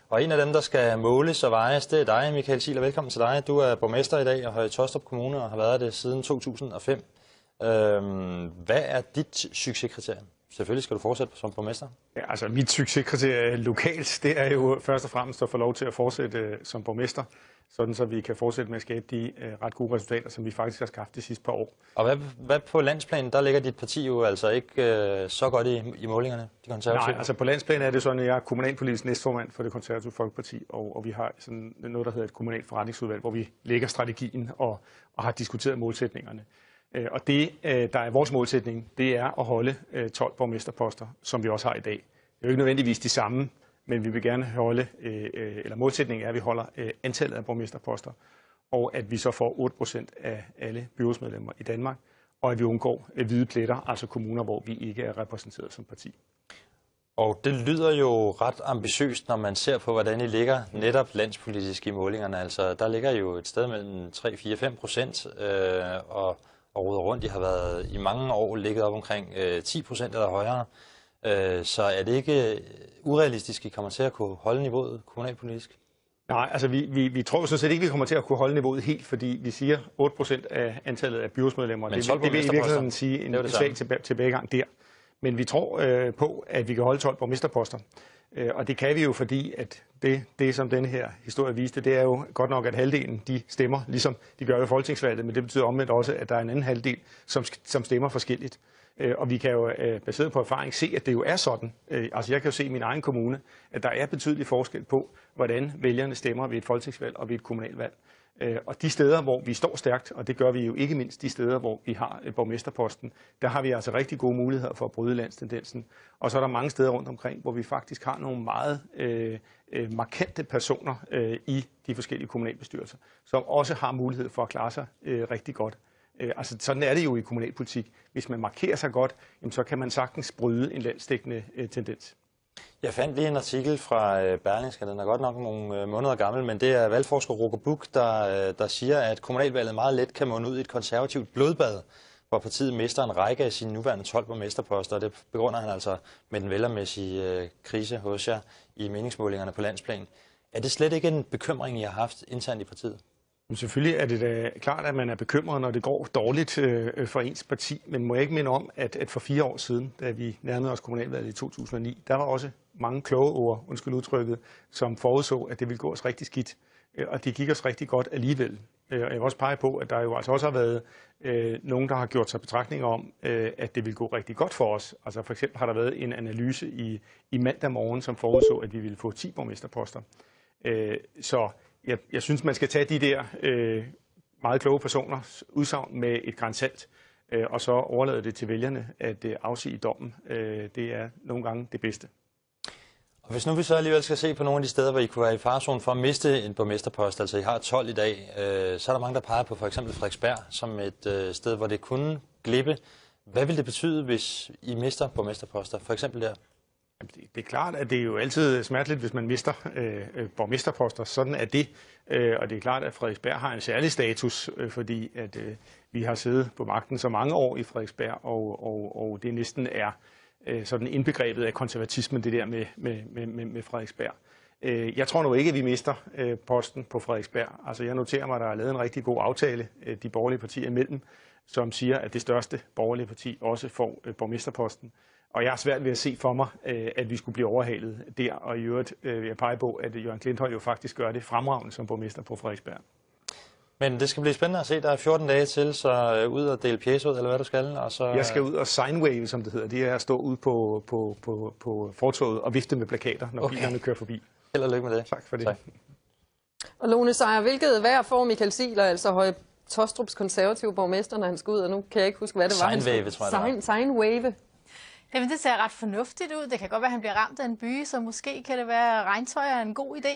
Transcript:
Og en af dem, der skal måles og vejes, det er dig, Michael Ziegler. Velkommen til dig. Du er borgmester i dag og har i Taastrup Kommune og har været det siden 2005. Hvad er dit succeskriterie? Selvfølgelig skal du fortsætte som borgmester. Ja, altså mit succeskriterie lokalt, det er jo først og fremmest at få lov til at fortsætte som borgmester, sådan så vi kan fortsætte med at skabe de ret gode resultater, som vi faktisk har skabt de sidste par år. Og hvad på landsplan, der ligger dit parti jo altså ikke så godt i målingerne, de konservative? Nej, altså på landsplan er det sådan, at jeg er kommunalpolitisk næstformand for det konservative Folkeparti, og vi har sådan noget, der hedder et kommunalt forretningsudvalg, hvor vi lægger strategien og har diskuteret målsætningerne. Og det, der er vores målsætning, det er at holde 12 borgmesterposter, som vi også har i dag. Det er jo ikke nødvendigvis de samme, men vi vil gerne holde, eller målsætningen er, at vi holder antallet af borgmesterposter, og at vi så får 8% af alle byrådsmedlemmer i Danmark, og at vi undgår hvide pletter, altså kommuner, hvor vi ikke er repræsenteret som parti. Og det lyder jo ret ambitiøst, når man ser på, hvordan I ligger netop landspolitisk i målingerne. Altså, der ligger jo et sted mellem 3-4-5%, og roder rundt. De har været i mange år ligget op omkring 10% eller højere. Så er det ikke urealistisk, at I kommer til at kunne holde niveauet kommunalpolitisk? Nej, altså vi tror sådan set ikke, vi kommer til at kunne holde niveauet helt, fordi vi siger 8% af antallet af byrådsmedlemmer. Det vil i virkeligheden sige en svag tilbagegang der. Men vi tror på, at vi kan holde 12 borgmesterposter. Og det kan vi jo, fordi at det som denne her historie viste, det er jo godt nok, at halvdelen de stemmer, ligesom de gør ved folketingsvalget, men det betyder omvendt også, at der er en anden halvdel, som stemmer forskelligt. Og vi kan jo baseret på erfaring se, at det jo er sådan. Altså jeg kan jo se i min egen kommune, at der er betydelig forskel på, hvordan vælgerne stemmer ved et folketingsvalg og ved et kommunalvalg. Og de steder, hvor vi står stærkt, og det gør vi jo ikke mindst de steder, hvor vi har borgmesterposten, der har vi altså rigtig gode muligheder for at bryde landstendensen. Og så er der mange steder rundt omkring, hvor vi faktisk har nogle meget markante personer i de forskellige kommunalbestyrelser, som også har mulighed for at klare sig rigtig godt. Altså sådan er det jo i kommunalpolitik. Hvis man markerer sig godt, jamen, så kan man sagtens bryde en landsdækkende tendens. Jeg fandt lige en artikel fra Berlingske, den er godt nok nogle måneder gammel, men det er valgforsker Roger Buch, der siger, at kommunalvalget meget let kan munde ud i et konservativt blodbad, hvor partiet mister en række af sine nuværende 12 borgmesterposter, og det begrunder han altså med den vælgermæssige krise hos jer i meningsmålingerne på landsplan. Er det slet ikke en bekymring, I har haft internt i partiet? Men selvfølgelig er det da klart, at man er bekymret, når det går dårligt for ens parti. Men må jeg ikke minde om, at for 4 år siden, da vi nærmede os kommunalvalget i 2009, der var også mange kloge ord, undskyld udtrykket, som forudså, at det ville gå os rigtig skidt. Og det gik os rigtig godt alligevel. Og jeg vil også pege på, at der jo altså også har været nogen, der har gjort sig betragtninger om, at det vil gå rigtig godt for os. Altså for eksempel har der været en analyse i mandag morgen, som forudså, at vi ville få 10 borgmesterposter. Så jeg synes, man skal tage de der meget kloge personers udsagn med et gran salt, og så overlade det til vælgerne at afsige dommen. Det er nogle gange det bedste. Og hvis nu vi så alligevel skal se på nogle af de steder, hvor I kunne være i farezonen for at miste en borgmesterpost, altså I har 12 i dag, så er der mange, der peger på for eksempel Frederiksberg som et sted, hvor det kunne glippe. Hvad vil det betyde, hvis I mister borgmesterposter, for eksempel der? Det er klart, at det er jo altid smerteligt, hvis man mister borgmesterposter. Sådan er det. Og det er klart, at Frederiksberg har en særlig status, fordi at vi har siddet på magten så mange år i Frederiksberg, og det næsten er sådan indbegrebet af konservatismen, det der med Frederiksberg. Jeg tror nu ikke, at vi mister posten på Frederiksberg. Altså jeg noterer mig, at der er lavet en rigtig god aftale de borgerlige partier imellem, som siger, at det største borgerlige parti også får borgmesterposten. Og jeg har svært ved at se for mig, at vi skulle blive overhalet der. Og i øvrigt vil jeg pege på, at Jørgen Klinthøj jo faktisk gør det fremragende som borgmester på Frederiksberg. Men det skal blive spændende at se. Der er 14 dage til, så ud og dele pjæse ud, eller hvad du skal. Og så... Jeg skal ud og signwave, som det hedder. Det er at stå ude på fortovet og vifte med plakater, når bilerne kører forbi. Held og lykke med det. Tak for det. Tak. Og Lone Sejer, hvilket værd får Michael Ziegler, altså Høje Taastrups konservative borgmester, når han skal ud? Og nu kan jeg ikke huske, hvad det var. Signwave, tror jeg det var. Signwave. Jamen, det ser ret fornuftigt ud. Det kan godt være, at han bliver ramt af en byge, så måske kan det være regntøj er en god idé.